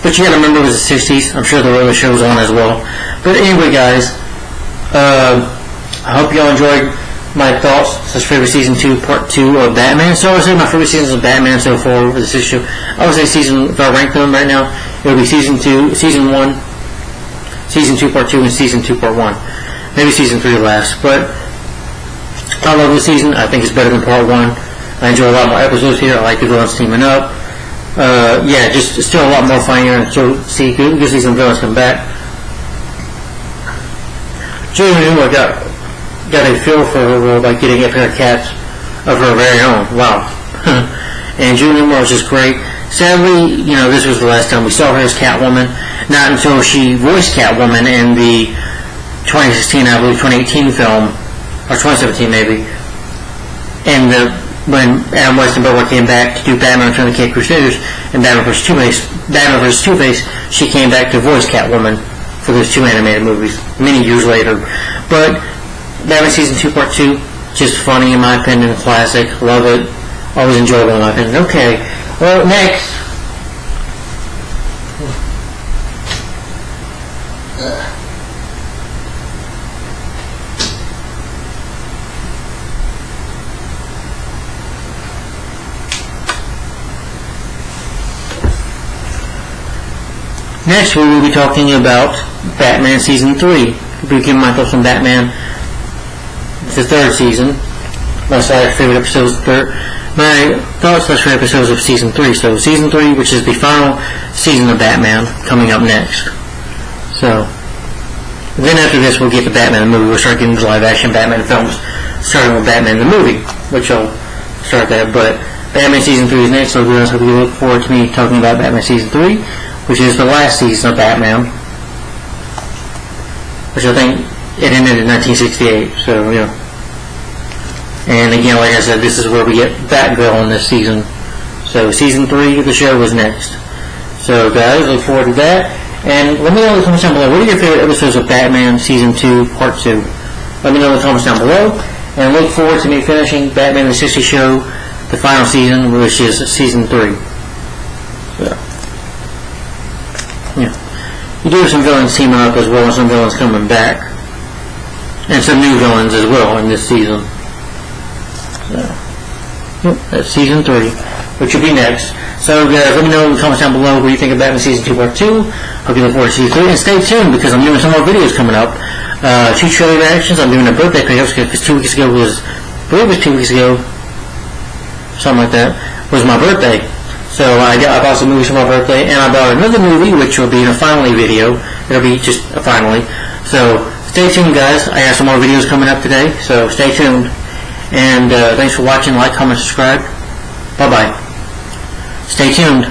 But you gotta remember it was the 60s. I'm sure there were other shows on as well. But anyway, guys, I hope y'all enjoyed my thoughts. This is favorite Season 2, Part 2 of Batman. So I would say my favorite seasons of Batman so far for the 6th show. I would say if I rank them right now, it would be Season 2, Season 1, Season 2 Part 2, and Season 2 Part 1. Maybe Season 3 last. But I love this season. I think it's better than part 1. I enjoy a lot more episodes here. I like the villains teaming up. Yeah, just still a lot more fun here. So good to see some villains come back. Julie Newmar got a feel for her role by getting a pair of cats of her very own. Wow. And Julie Newmar was just great. Sadly, this was the last time we saw her as Catwoman. Not until she voiced Catwoman in the 2016, I believe, 2018 film, or 2017 maybe. And when Adam West and Butler came back to do Batman Return of the Cape Crusaders and Batman vs. Two-Face, she came back to voice Catwoman for those 2 animated movies many years later. But Batman Season 2 Part 2, just funny in my opinion, classic, love it, always enjoyable in my opinion. Okay, well, next. Next, we will be talking about Batman Season 3. We'll be giving my thoughts on Batman, the 3rd season. My favorite episodes, my thoughts on favorite episodes of Season 3. So, Season 3, which is the final season of Batman, coming up next. So, then after this, we'll get to Batman the movie. We'll start getting into live-action Batman films, starting with Batman the movie, which I'll start there. But Batman Season 3 is next, so I hope you look forward to me talking about Batman Season 3. Which is the last season of Batman, which I think it ended in 1968, so, And again, like I said, this is where we get Batgirl in this season. So, Season 3 of the show was next. So, guys, look forward to that. And let me know in the comments down below, what are your favorite episodes of Batman Season 2, Part 2? Let me know in the comments down below. And look forward to me finishing Batman the 60 show, the final season, which is Season 3. So. You do have some villains teaming up as well, and some villains coming back. And some new villains as well in this season. So, that's Season 3, which will be next. So guys, let me know in the comments down below what you think of Batman Season 2 Part 2. Hope you look forward to Season 3. And stay tuned, because I'm doing some more videos coming up. 2 trailer reactions. I'm doing a birthday pickup, because 2 weeks ago was, I believe it was 2 weeks ago, something like that, was my birthday. So I bought some movies for my birthday, and I bought another movie, which will be in a finally video. It'll be just a finally. So stay tuned, guys. I have some more videos coming up today, so stay tuned. And thanks for watching. Like, comment, subscribe. Bye-bye. Stay tuned.